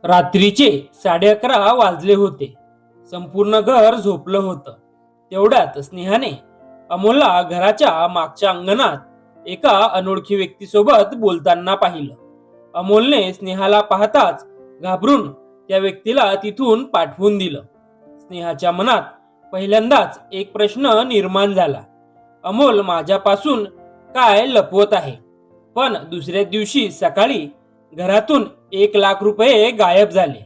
रात्रीचे 11:30 वाजले होते. संपूर्ण घर झोपलं होतं. तेवढ्यात स्नेहाने अमोलला घराच्या मागच्या अंगणात एका अनोळखी व्यक्तीसोबत बोलताना पाहिलं. अमोलने स्नेहाला पाहताच घाबरून त्या व्यक्तीला तिथून पाठवून दिलं. स्नेहाच्या मनात पहिल्यांदाच एक प्रश्न निर्माण झाला. अमोल माझ्यापासून काय लपवत आहे? पण दुसऱ्या दिवशी सकाळी घरातून 1,00,000 रुपये गायब झाले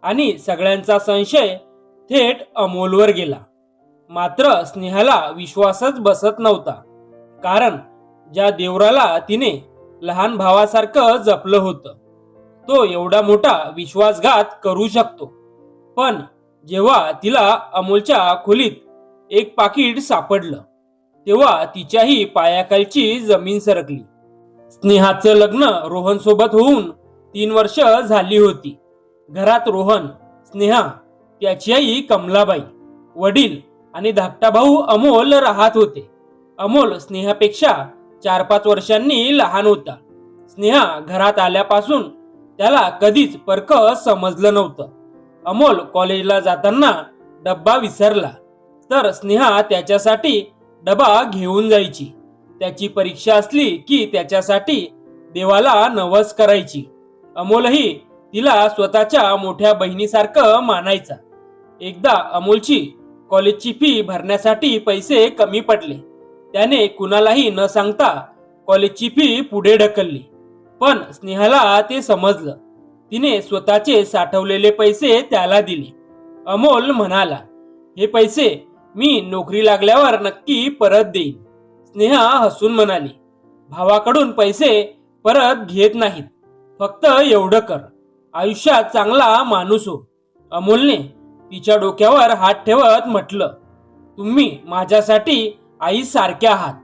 आणि सगळ्यांचा संशय थेट अमोलवर गेला. मात्र स्नेहाला विश्वासच बसत नव्हता. कारण ज्या देवराला तिने लहान भावासारखं जपलं होतं तो एवढा मोठा विश्वासघात करू शकतो. पण जेव्हा तिला अमोलच्या खोलीत एक पाकिट सापडलं तेव्हा तिच्याही पायाखालची जमीन सरकली. स्नेहाचं लग्न रोहन सोबत होऊन 3 वर्ष झाली होती. घरात रोहन, स्नेहा, त्याची आई कमलाबाई, वडील आणि धाकटा भाऊ अमोल राहत होते. अमोल स्नेहापेक्षा 4-5 वर्षांनी लहान होता. स्नेहा घरात आल्यापासून त्याला कधीच परक समजलं नव्हतं. अमोल कॉलेजला जाताना डब्बा विसरला तर स्नेहा त्याच्यासाठी डबा घेऊन जायची. त्याची परीक्षा असली की त्याच्यासाठी देवाला नवस करायची. अमोलही तिला स्वतःच्या मोठ्या बहिणीसारखं मानायचा. एकदा अमोलची कॉलेजची फी भरण्यासाठी पैसे कमी पडले. त्याने कुणालाही न सांगता कॉलेजची फी पुढे ढकलली. पण स्नेहाला ते समजलं. तिने स्वतःचे साठवलेले पैसे त्याला दिले. अमोल म्हणाला, हे पैसे मी नोकरी लागल्यावर नक्की परत देईन. स्नेहा हसून म्हणाली, भावाकडून पैसे परत घेत नाहीत, फक्त एवढं कर, आयुष्यात चांगला माणूस हो. अमोलने तिच्या डोक्यावर हात ठेवत म्हटलं, तुम्ही माझ्यासाठी आई सारखे आहात.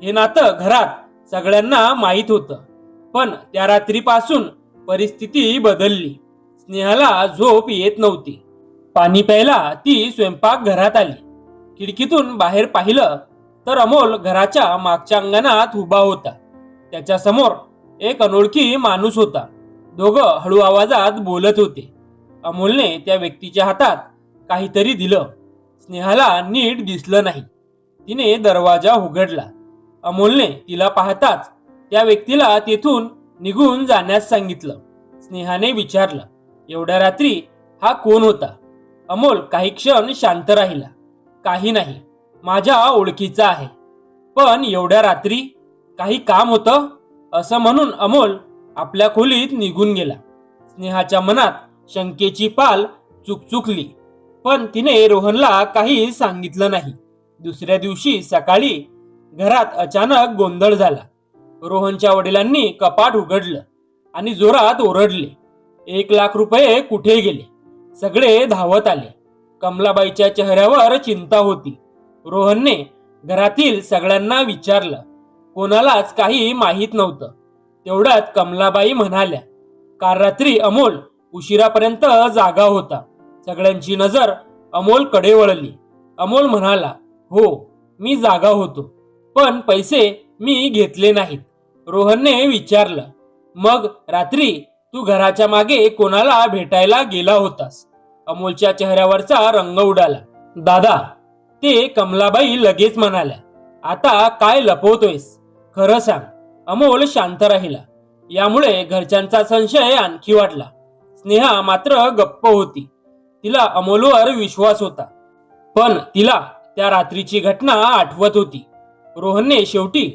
हे नातं घरात सगळ्यांना माहीत होतं. पण त्या रात्रीपासून परिस्थिती बदलली. स्नेहाला झोप येत नव्हती. पाणी प्यायला ती स्वयंपाक घरात आली. खिडकीतून बाहेर पाहिलं तर अमोल घराच्या मागच्या अंगणात उभा होता. त्याच्या समोर एक अनोळखी माणूस होता. दोघं हळू आवाजात बोलत होते. अमोलने त्या व्यक्तीच्या हातात काहीतरी दिलं. स्नेहाला नीट दिसलं नाही. तिने दरवाजा उघडला. अमोलने तिला पाहताच त्या व्यक्तीला तेथून निघून जाण्यास सांगितलं. स्नेहाने विचारलं, एवढ्या रात्री हा कोण होता? अमोल काही क्षण शांत राहिला. काही नाही, माझ्या ओळखीचा आहे. पण एवढ्या रात्री काही काम होतं असं म्हणून अमोल आपल्या खोलीत निघून गेला. स्नेहाच्या मनात शंकेची पाल चुकचुकली. पण तिने रोहनला काही सांगितलं नाही. दुसऱ्या दिवशी सकाळी घरात अचानक गोंधळ झाला. रोहनच्या वडिलांनी कपाट उघडलं आणि जोरात ओरडले, 1,00,000 रुपये कुठे गेले? सगळे धावत आले. कमलाबाईच्या चेहऱ्यावर चिंता होती. रोहनने घरातील सगळ्यांना विचारलं. कोणालाच काही माहीत नव्हतं. तेवढ्यात कमलाबाई म्हणाल्या, काल रात्री अमोल उशिरापर्यंत जागा होता. सगळ्यांची नजर अमोलकडे वळली. अमोल म्हणाला, हो, मी जागा होतो, पण पैसे मी घेतले नाहीत. रोहनने विचारलं, मग रात्री तू घराच्या मागे कोणाला भेटायला गेला होतास? अमोलच्या चेहऱ्यावरचा रंग उडाला. दादा, ते कमलाबाई लगेच म्हणाल्या, आता काय लपवतोयस? खरं सांग. अमोल शांत राहिला. यामुळे घरच्यांचा संशय आणखी वाढला. स्नेहा मात्र गप्प होती. तिला अमोलवर विश्वास होता. पण तिला त्या रात्रीची घटना आठवत होती. रोहनने शेवटी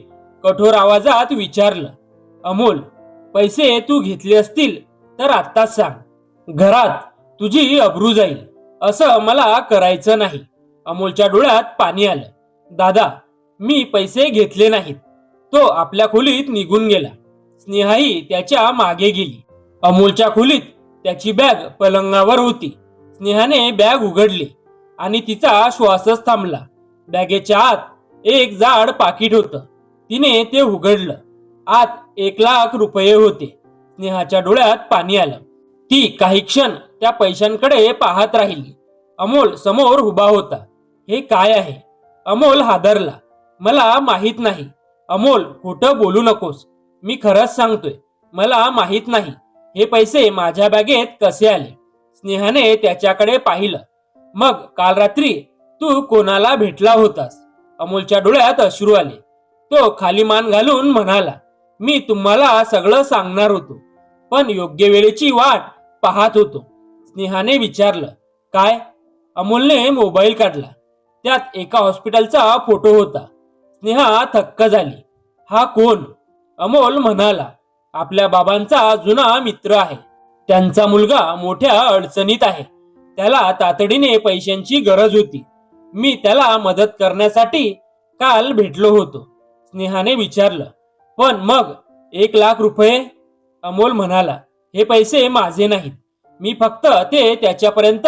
कठोर आवाजात विचारलं, अमोल, पैसे तू घेतले असतील तर आत्ताच सांग. घरात तुझी अब्रू जाईल. असं मला करायचं नाही. अमोलच्या डोळ्यात पाणी आलं. दादा, मी पैसे घेतले नाहीत. तो आपल्या खोलीत निघून गेला. स्नेहाही त्याच्या मागे गेली. अमोलच्या खोलीत त्याची बॅग पलंगावर होती. स्नेहाने बॅग उघडली आणि तिचा श्वासच थांबला. बॅगेच्या आत एक जाड पाकिट होतं. तिने ते उघडलं. आत 1,00,000 रुपये होते. स्नेहाच्या डोळ्यात पाणी आलं. ती काही क्षण त्या पैशांकडे पाहत राहिली. अमोल समोर उभा होता. हे काय आहे? अमोल हादरला. मला माहित नाही. अमोल, खोटं बोलू नकोस. मी खरंच सांगतोय, मला माहित नाही. हे पैसे माझ्या बॅगेत कसे आले? स्नेहाने त्याच्याकडे पाहिलं. मग काल रात्री तू कोणाला भेटला होतास? अमोलच्या डोळ्यात अश्रू आले. तो खाली मान घालून म्हणाला, मी तुम्हाला सगळं सांगणार होतो, पण योग्य वेळेची वाट पाहत होतो. स्नेहाने विचारलं, काय? अमोलने मोबाईल काढला. त्यात एका हॉस्पिटलचा फोटो होता. स्नेहा थक्क झाली. हा कोण? अमोल म्हणाला, आपल्या बाबांचा जुना मित्र आहे. त्यांचा मुलगा मोठ्या अडचणीत आहे. त्याला तातडीने पैशांची गरज होती. मी त्याला मदत करण्यासाठी काल भेटलो होतो. स्नेहाने विचारलं, पण मग 1,00,000 रुपये? अमोल म्हणाला, हे पैसे माझे नाहीत. मी फक्त ते त्याच्यापर्यंत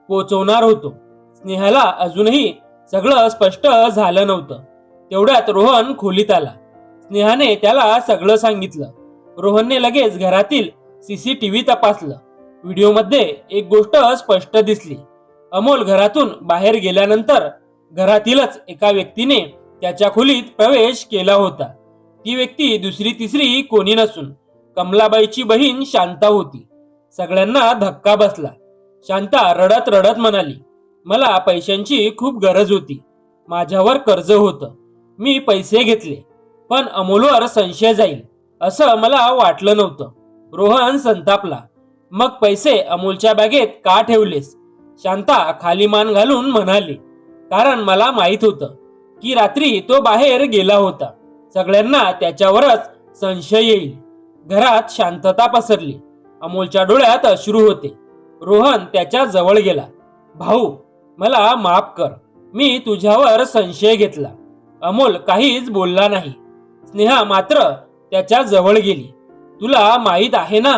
पोहोचवणार होतो. स्नेहाला अजूनही सगळं स्पष्ट झालं नव्हतं. तेवढ्यात रोहन खोलीत आला. स्नेहाने त्याला सगळं सांगितलं. रोहनने लगेच घरातील CCTV तपासलं. व्हिडिओमध्ये एक गोष्ट स्पष्ट दिसली. अमोल घरातून बाहेर गेल्यानंतर घरातीलच एका व्यक्तीने त्याच्या खोलीत प्रवेश केला होता. ती व्यक्ती दुसरी तिसरी कोणी नसून कमलाबाईची बहीण शांता होती. सगळ्यांना धक्का बसला. शांता रडत रडत म्हणाली, मला पैशांची खूप गरज होती. माझ्यावर कर्ज होतं. मी पैसे घेतले, पण अमोलवर संशय जाईल असं मला वाटलं नव्हतं. रोहन संतापला. मग पैसे अमोलच्या बॅगेत का ठेवलेस? शांता खाली मान घालून म्हणाली, कारण मला माहित होतं की रात्री तो बाहेर गेला होता. सगळ्यांना त्याच्यावरच संशय येईल. घरात शांतता पसरली. अमोलच्या डोळ्यात अश्रू होते. रोहन त्याच्या जवळ गेला. भाऊ, मला माफ कर. मी तुझ्यावर संशय घेतला. अमोल काहीच बोलला नाही. स्नेहा मात्र त्याच्या जवळ गेली. तुला माहित आहे ना,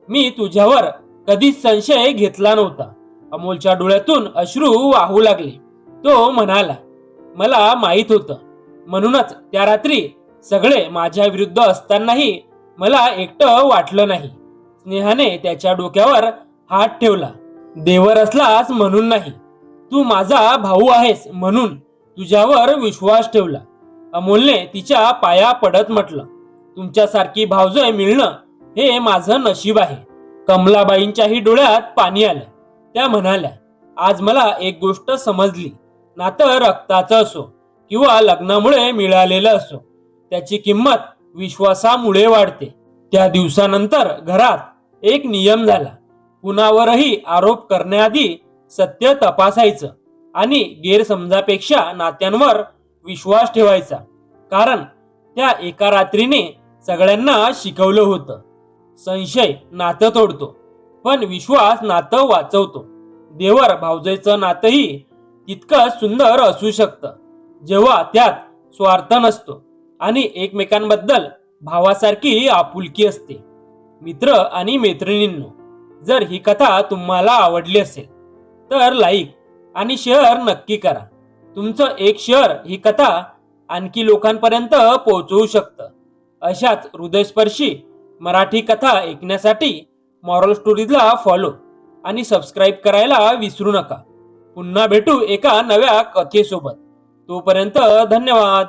मी तुझ्यावर कधीच संशय घेतला नव्हता. अमोलच्या डोळ्यातून अश्रू वाहू लागले. तो म्हणाला, मला माहित होतं, म्हणूनच त्या रात्री सगळे माझ्या विरुद्ध असतानाही मला एकटं वाटलं नाही. स्नेहाने त्याच्या डोक्यावर हात ठेवला. देवर असलास म्हणून नाही, तू माझा भाऊ आहेस म्हणून तुझ्यावर विश्वास ठेवला. अमोलने तिच्या पाया पडत म्हटलं, तुमच्यासारखी भावजय मिळणं हे माझं नशीब आहे. कमलाबाईंच्याही डोळ्यात पाणी आलं. त्या म्हणाल्या, आज मला एक गोष्ट समजली. नातं रक्ताचं असो किंवा लग्नामुळे मिळालेलं असो, त्याची किंमत विश्वासामुळे वाढते. त्या दिवसानंतर घरात एक नियम झाला. कुणावरही आरोप करण्याआधी सत्य तपासायचं आणि गैरसमजापेक्षा नात्यांवर विश्वास ठेवायचा. कारण त्या एका रात्रीने सगळ्यांना शिकवलं होतं, संशय नातं तोडतो, पण विश्वास नातं वाचवतो. देवर भावजयचं नातंही तितकंच सुंदर असू शकतं, जेव्हा त्यात स्वार्थ नसतो आणि एकमेकांबद्दल भावासारखी आपुलकी असते. मित्र आणि मैत्रिणींनो, जर ही कथा तुम्हाला आवडली असेल तर लाईक आणि शेअर नक्की करा. तुमचं एक शेअर ही कथा आणखी लोकांपर्यंत पोहोचवू शकतं. अशाच हृदयस्पर्शी मराठी कथा ऐकण्यासाठी मॉरल स्टोरीजला फॉलो आणि सबस्क्राईब करायला विसरू नका. पुन्हा भेटू एका नव्या कथेसोबत. तोपर्यंत धन्यवाद.